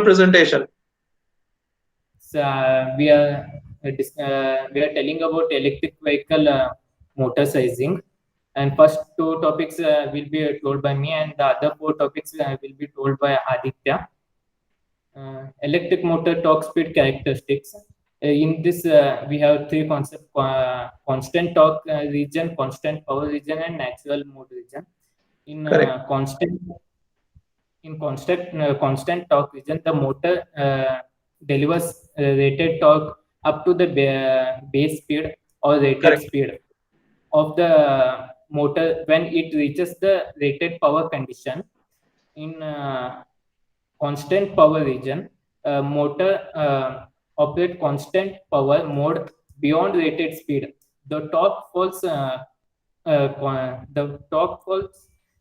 presentation. So, we are telling about electric vehicle motor sizing, and first two topics will be told by me, and the other four topics will be told by Aditya. Electric motor torque speed characteristics. In this, we have three concepts: constant torque region, constant power region, and natural mode region. In Correct. constant torque region, the motor delivers rated torque up to the base speed or rated Correct. speed of the motor when it reaches the rated power condition. In constant power region, motor operate constant power mode beyond rated speed. The torque falls.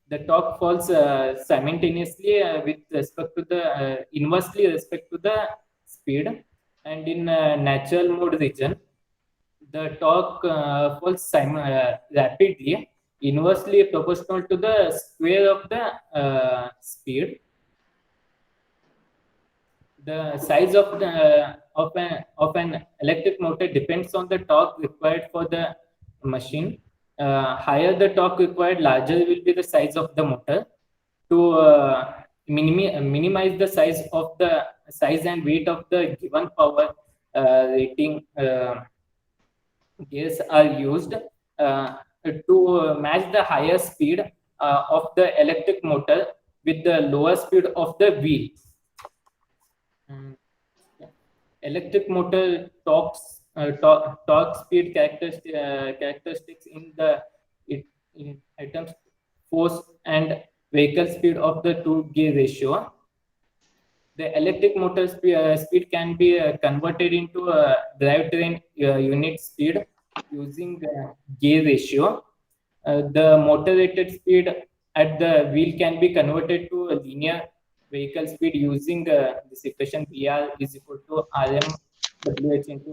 The torque falls simultaneously with respect to the inversely respect to the speed, and in natural mode region, the torque falls rapidly, inversely proportional to the square of the speed. The size of an electric motor depends on the torque required for the machine. Higher the torque required, larger will be the size of the motor. To minimize the size and weight of the given power rating, gears are used to match the higher speed of the electric motor with the lower speed of the wheel. Yeah. Electric motor torque speed characteristics in items force and vehicle speed of the two gear ratio. The electric motor speed can be converted into a drivetrain unit speed using gear ratio. The motor rated speed at the wheel can be converted to a linear vehicle speed using this equation. VR is equal to RM WH into,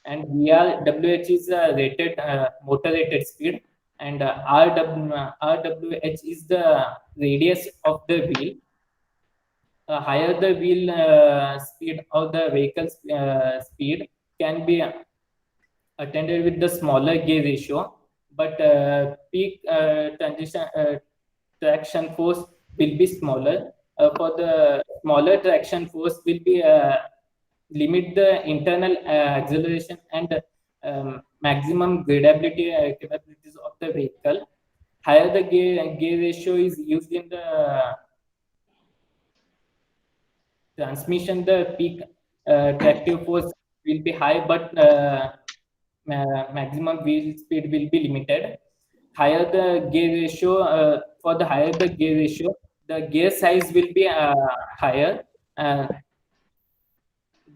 and VRWH is rated motor rated speed, and RWH is the radius of the wheel. Higher the wheel speed or the vehicle speed can be attended with the smaller gear ratio, but peak traction force will be smaller. For the smaller traction force will be limit the internal acceleration and maximum gradability capabilities of the vehicle. Higher the gear ratio is used in the transmission, the peak tractive force will be high, but maximum wheel speed will be limited. Higher the gear ratio, for the higher the gear ratio, the gear size will be higher.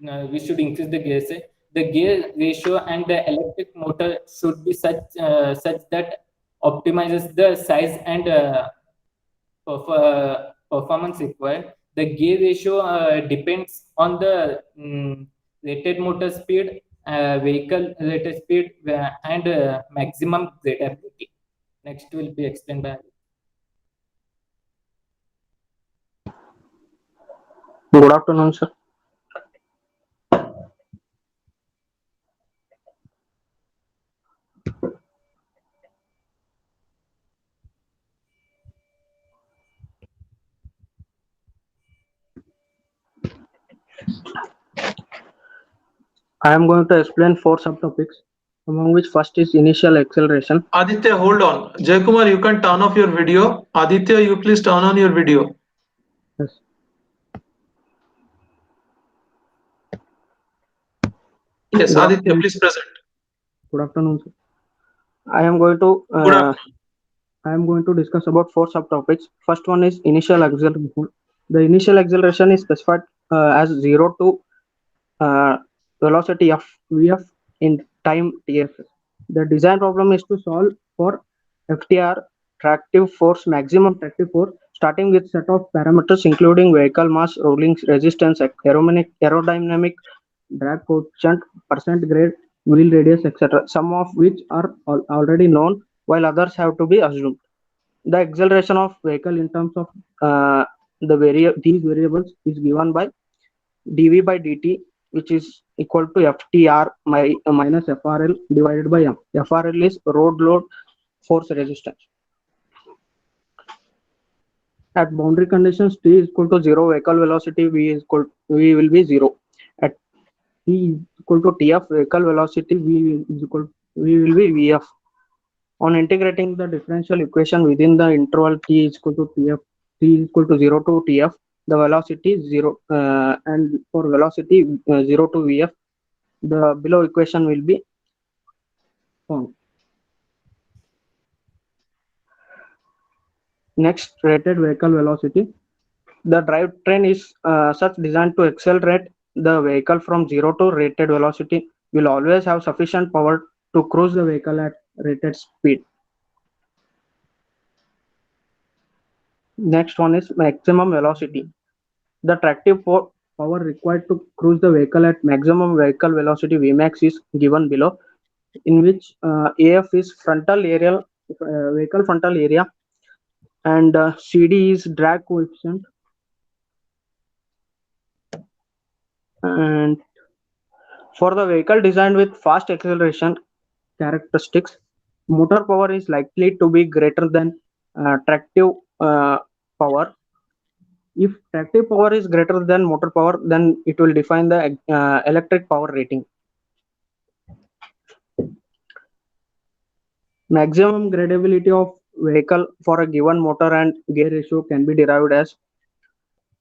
We should increase the gear size. The gear ratio and the electric motor should be such that optimizes the size and performance required. The gear ratio depends on the rated motor speed, vehicle rated speed, and maximum gradability. Next will be explained by. Good afternoon, sir. I am going to explain 4 subtopics, among which first is initial acceleration. Aditya, hold on. Jaykumar, you can turn off your video. Aditya, you please turn on your video. Yes. Yes, Aditya, please present. Good afternoon, sir. I am going to discuss about 4 subtopics. First one is initial acceleration. The initial acceleration is specified as 0 to velocity of Vf in time Tf. The design problem is to solve for FTR, tractive force, maximum tractive force, starting with set of parameters including vehicle mass, rolling resistance, aerodynamic drag coefficient, percent grade, wheel radius, etc. Some of which are already known, while others have to be assumed. The acceleration of vehicle in terms of these variables is given by dv by dt, which is equal to ftr minus frl divided by m. Frl is road load force resistance. At boundary conditions t is equal to 0, vehicle velocity v will be 0. At t is equal to tf, vehicle velocity v will be vf. On integrating the differential equation within the interval t is equal to tf, t is equal to 0 to tf, the velocity is 0, and for velocity 0 to vf, the below equation will be found. Next, rated vehicle velocity. The drivetrain is such designed to accelerate the vehicle from 0 to rated velocity, will always have sufficient power to cruise the vehicle at rated speed. Next one is maximum velocity. The tractive power required to cruise the vehicle at maximum vehicle velocity Vmax is given below, in which AF is frontal area, vehicle frontal area, and CD is drag coefficient, and for the vehicle designed with fast acceleration characteristics, motor power is likely to be greater than tractive power. If tractive power is greater than motor power, then it will define the electric power rating. Maximum gradability of vehicle for a given motor and gear ratio can be derived as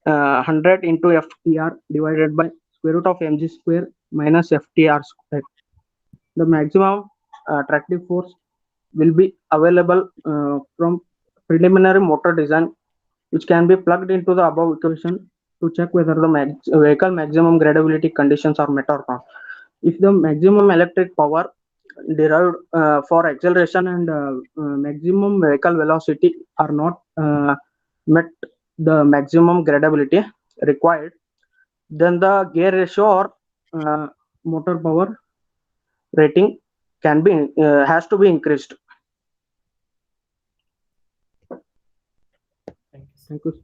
100 into FTR divided by square root of mg square minus FTR square. The maximum tractive force will be available from preliminary motor design, which can be plugged into the above equation to check whether the vehicle maximum gradability conditions are met or not. If the maximum electric power derived for acceleration and maximum vehicle velocity are not met the maximum gradability required, then the gear ratio or motor power rating can be has to be increased. Thank you. Thank you.